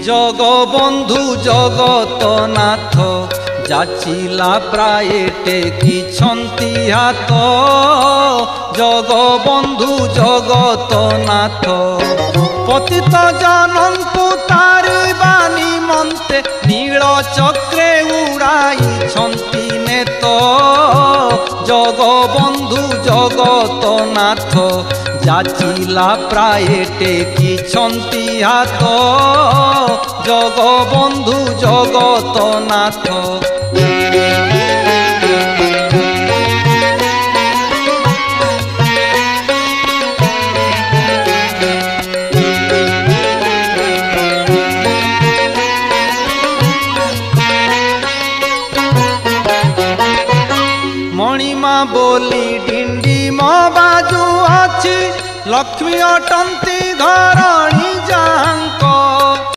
জগবন্ধু জগতনাথ যাচিলা প্রায় টেকিছন্তি হাত। জগবন্ধু জগতনাথ পতিত জনଙ୍କୁ তারিবা নিমন্তে নীল চক্রে উড়াইছন্তি নেত। জগবন্ধু জগতনাথ যাচিলা প্রায় টেকিছন্তি হাত। জগবন্ধু জগতনাথ মণিমা বলি ডিন্ডিম বাজু ଅଛି। লক্ষ্মী অটন্তি ঘর